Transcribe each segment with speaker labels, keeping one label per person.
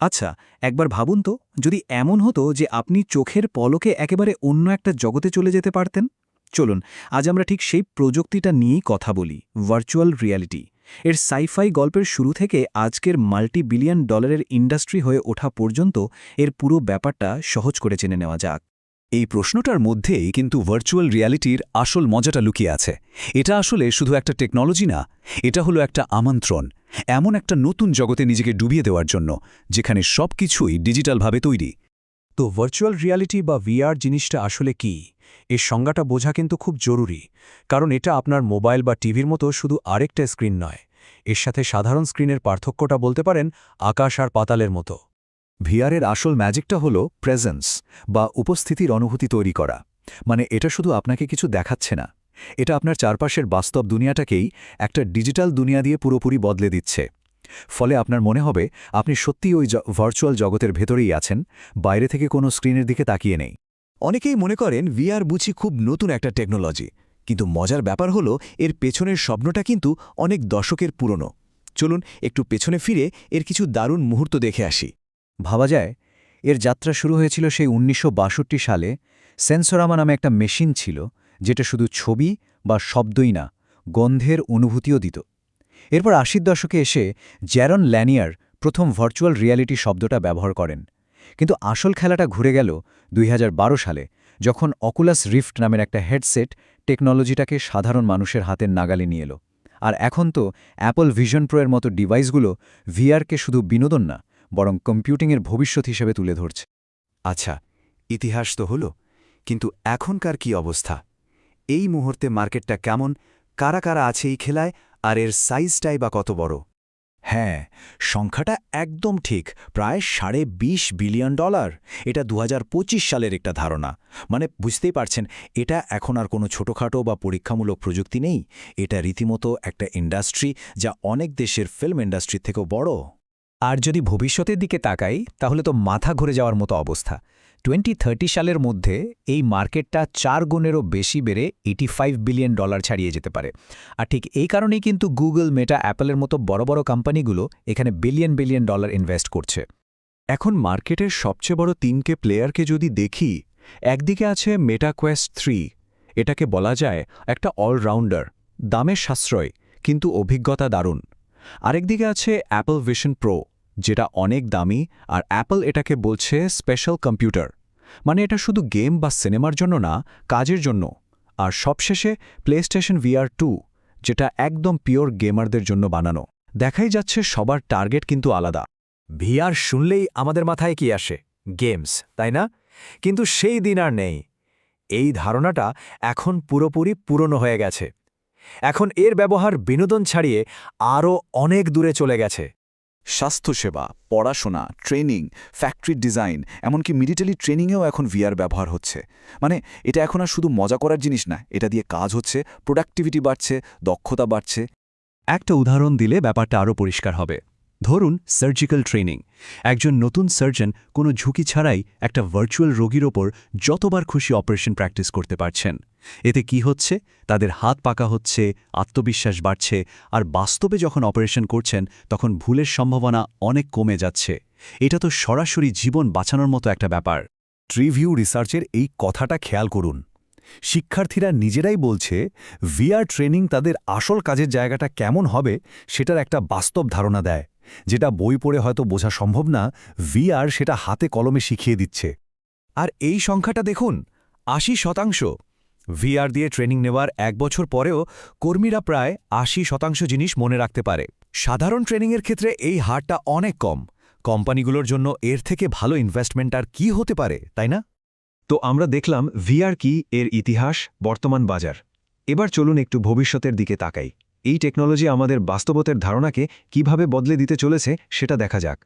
Speaker 1: আচ্ছা, একবার ভাবুন তো, যদি এমন হতো যে আপনি চোখের পলকে একেবারে অন্য একটা জগতে চলে যেতে পারতেন। চলুন, আজ আমরা ঠিক সেই প্রযুক্তিটা নিয়েই কথা বলি, ভার্চুয়াল রিয়ালিটি। এর সাইফাই গল্পের শুরু থেকে আজকের মাল্টি-বিলিয়ন ডলারের ইন্ডাস্ট্রি হয়ে ওঠা পর্যন্ত এর পুরো ব্যাপারটা সহজ করে জেনে নেওয়া যাক।
Speaker 2: এই প্রশ্নটার মধ্যেই কিন্তু ভার্চুয়াল রিয়ালিটির আসল মজাটা লুকিয়ে আছে। এটা আসলে শুধু একটা টেকনোলজি না, এটা হলো একটা আমন্ত্রণ, এমন একটা নতুন জগতে নিজেকে ডুবিয়ে দেওয়ার জন্য, যেখানে সবকিছুই ডিজিটালভাবে তৈরি।
Speaker 3: তো ভার্চুয়াল রিয়ালিটি বা ভিআর জিনিসটা আসলে কি? এর সংজ্ঞাটা বোঝা কিন্তু খুব জরুরি, কারণ এটা আপনার মোবাইল বা টিভির মতো শুধু আরেকটা স্ক্রিন নয়। এর সাথে সাধারণ স্ক্রিনের পার্থক্যটা বলতে পারেন আকাশ আর পাতালের মতো।
Speaker 2: ভিআরের আসল ম্যাজিকটা হলো প্রেজেন্স বা উপস্থিতির অনুভূতি তৈরি করা। মানে এটা শুধু আপনাকে কিছু দেখাচ্ছে না, এটা আপনার চারপাশের বাস্তব দুনিয়াটাকেই একটা ডিজিটাল দুনিয়া দিয়ে পুরোপুরি বদলে দিচ্ছে। ফলে আপনার মনে হবে আপনি সত্যিই ওই ভার্চুয়াল জগতের ভেতরেই আছেন, বাইরে থেকে কোনো স্ক্রিনের দিকে তাকিয়ে নেই।
Speaker 4: অনেকেই মনে করেন ভিআর বুঝি খুব নতুন একটা টেকনোলজি, কিন্তু মজার ব্যাপার হলো এর পেছনের স্বপ্নটা কিন্তু অনেক দশকের পুরনো। চলুন একটু পেছনে ফিরে এর কিছু দারুণ মুহূর্ত দেখে আসি।
Speaker 1: ভাবা যায়, এর যাত্রা শুরু হয়েছিল সেই ১৯৬২ সালে। সেন্সোরামা নামে একটা মেশিন ছিল, যেটা শুধু ছবি বা শব্দই না, গন্ধের অনুভূতিও দিত। এরপর ৮০ দশকে এসে জ্যারন ল্যানিয়ার প্রথম ভার্চুয়াল রিয়ালিটি শব্দটা ব্যবহার করেন। কিন্তু আসল খেলাটা ঘুরে গেল ২০১২ সালে, যখন অকুলাস রিফট নামের একটা হেডসেট টেকনোলজিটাকে সাধারণ মানুষের হাতের নাগালে নিয়ে এলো। আর এখন তো অ্যাপল ভিশন প্রো এর মতো ডিভাইসগুলো ভিআরকে শুধু বিনোদন না, বরং কম্পিউটিংয়ের ভবিষ্যৎ হিসেবে তুলে ধরছে।
Speaker 4: আচ্ছা, ইতিহাস তো হলো, কিন্তু এখনকার কি অবস্থা? এই মুহূর্তে মার্কেটটা কেমন, কারা কারা আছে এই খেলায়, আর এর সাইজটাই বা কত বড়?
Speaker 3: হ্যাঁ, সংখ্যাটা একদম ঠিক, প্রায় $20 বিলিয়ন। এটা ২০২৫ সালের একটা ধারণা। মানে বুঝতেই পারছেন, এটা এখন আর কোনো ছোটোখাটো বা পরীক্ষামূলক প্রযুক্তি নেই। এটা রীতিমতো একটা ইন্ডাস্ট্রি, যা অনেক দেশের ফিল্ম ইন্ডাস্ট্রির থেকেও বড়।
Speaker 5: আর যদি ভবিষ্যতের দিকে তাকাই, তাহলে তো মাথা ঘুরে যাওয়ার মতো অবস্থা। 2030 সালের মধ্যে এই মার্কেটটা 4 গুণেরও বেশি বেড়ে $85 বিলিয়ন ছাড়িয়ে যেতে পারে। আর ঠিক এই কারণেই কিন্তু গুগল, মেটা, অ্যাপলের মতো বড় বড় কোম্পানিগুলো এখানে বিলিয়ন বিলিয়ন ডলার ইনভেস্ট করছে।
Speaker 3: এখন মার্কেটের সবচেয়ে বড় 3কে প্লেয়ারকে যদি দেখি, একদিকে আছে মেটা কোয়েস্ট 3। এটাকে বলা যায় একটা অলরাউন্ডার, দামে সাশ্রয় কিন্তু অভিজ্ঞতা দারুণ। আরেকদিকে আছে অ্যাপল ভিশন প্রো, যেটা অনেক দামি, আর অ্যাপল এটাকে বলছে স্পেশাল কম্পিউটার। মানে এটা শুধু গেম বা সিনেমার জন্য না, কাজের জন্য। আর সবশেষে প্লেস্টেশন VR 2, যেটা একদম পিওর গেমারদের জন্য বানানো। দেখাই যাচ্ছে সবার টার্গেট কিন্তু আলাদা।
Speaker 5: ভিআর শুনলেই আমাদের মাথায় কি আসে? গেমস, তাই না? কিন্তু সেই দিন আর নেই। এই ধারণাটা এখন পুরোপুরি পুরনো হয়ে গেছে। এখন এর ব্যবহার বিনোদন ছাড়িয়ে আরও অনেক দূরে চলে গেছে।
Speaker 4: স্বাস্থ্যসেবা, পড়াশোনা, ট্রেনিং, ফ্যাক্টরি ডিজাইন, এমনকি মিলিটারি ট্রেনিংয়েও এখন ভিআর ব্যবহার হচ্ছে। মানে এটা এখন আর শুধু মজা করার জিনিস না, এটা দিয়ে কাজ হচ্ছে, প্রোডাক্টিভিটি বাড়ছে, দক্ষতা বাড়ছে।
Speaker 2: একটা উদাহরণ দিলে ব্যাপারটা আরও পরিষ্কার হবে। ধরুন সার্জিক্যাল ট্রেনিং। একজন নতুন সার্জন কোনো ঝুঁকি ছাড়াই একটা ভার্চুয়াল রোগীর ওপর যতবার খুশি অপারেশন প্র্যাকটিস করতে পারছেন। এতে কি হচ্ছে? তাদের হাত পাকা হচ্ছে, আত্মবিশ্বাস বাড়ছে, আর বাস্তবে যখন অপারেশন করছেন তখন ভুলের সম্ভাবনা অনেক কমে যাচ্ছে। এটা তো সরাসরি জীবন বাঁচানোর মতো একটা ব্যাপার।
Speaker 3: ট্রিভিউ রিসার্চের এই কথাটা খেয়াল করুন। শিক্ষার্থীরা নিজেরাই বলছে ভিআর ট্রেনিং তাদের আসল কাজের জায়গাটা কেমন হবে সেটার একটা বাস্তব ধারণা দেয়, যেটা বই পড়ে হয়তো বোঝা সম্ভব না। ভিআর সেটা হাতে কলমে শিখিয়ে দিচ্ছে। আর এই সংখ্যাটা দেখুন, ৮০%। ভিআর দিয়ে ট্রেনিং নেওয়ার 1 বছর পরেও কর্মীরা প্রায় ৮০% জিনিস মনে রাখতে পারে। সাধারণ ট্রেনিংয়ের ক্ষেত্রে এই হারটা অনেক কম। কোম্পানিগুলোর জন্য এর থেকে ভালো ইনভেস্টমেন্ট আর কি হতে পারে, তাই না?
Speaker 6: তো আমরা দেখলাম ভিআর কি, এর ইতিহাস, বর্তমান বাজার। এবার চলুন একটু ভবিষ্যতের দিকে তাকাই। এই টেকনোলজি আমাদের বাস্তবতার ধারণাকে কিভাবে বদলে দিতে চলেছে সেটা দেখা যাক।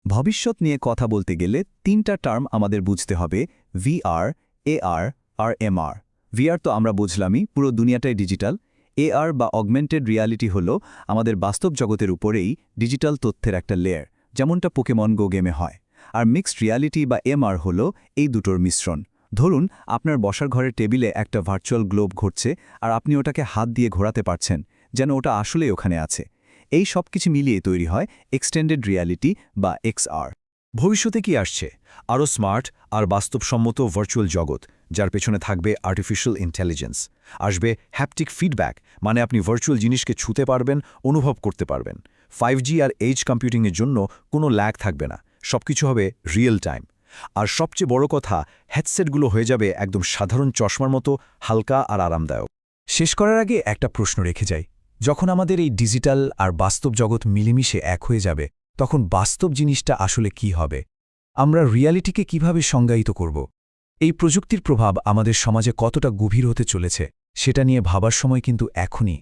Speaker 2: ভবিষ্যৎ নিয়ে কথা বলতে গেলে 3টা টার্ম আমাদের বুঝতে হবে: VR, AR আর MR। VR তো আমরা বুঝলামই, পুরো দুনিয়াটাই ডিজিটাল। AR বা অগমেন্টেড রিয়ালিটি হলো আমাদের বাস্তব জগতের উপরেই ডিজিটাল তথ্যের একটা লেয়ার, যেমনটা পোকেমন গো গেমে হয়। আর মিক্সড রিয়ালিটি বা MR হলো এই দুটোর মিশ্রণ। ধরুন আপনার বসার ঘরের টেবিলে একটা ভার্চুয়াল গ্লোব ঘুরছে, আর আপনি ওটাকে হাত দিয়ে ঘোরাতে পারছেন, যেন ওটা আসলেই ওখানে আছে। এই সব কিছু মিলিয়ে তৈরি হয় এক্সটেন্ডেড রিয়ালিটি বা XR।
Speaker 3: ভবিষ্যতে কি আসছে আরও স্মার্ট আর বাস্তবসম্মত ভার্চুয়াল জগৎ যার পেছনে থাকবে আর্টিফিশিয়াল ইন্টেলিজেন্স। আসবে হ্যাপটিক ফিডব্যাক, মানে আপনি ভার্চুয়াল জিনিসকে ছুঁতে পারবেন, অনুভব করতে পারবেন। 5G আর এজ কম্পিউটিংয়ের জন্য কোনো ল্যাগ থাকবে না, সবকিছু হবে রিয়েল টাইম। আর সবচেয়ে বড় কথা, হেডসেটগুলো হয়ে যাবে একদম সাধারণ চশমার মতো হালকা আর আরামদায়ক।
Speaker 5: শেষ করার আগে একটা প্রশ্ন রেখে যাই, যখন আমাদের এই ডিজিটাল আর বাস্তব জগৎ মিলেমিশে এক হয়ে যাবে, তখন বাস্তব জিনিসটা আসলে কি হবে? আমরা রিয়ালিটিকে কিভাবে সংজ্ঞায়িত করব? এই প্রযুক্তির প্রভাব আমাদের সমাজে কতটা গভীর হতে চলেছে সেটা নিয়ে ভাবার সময় কিন্তু এখনই।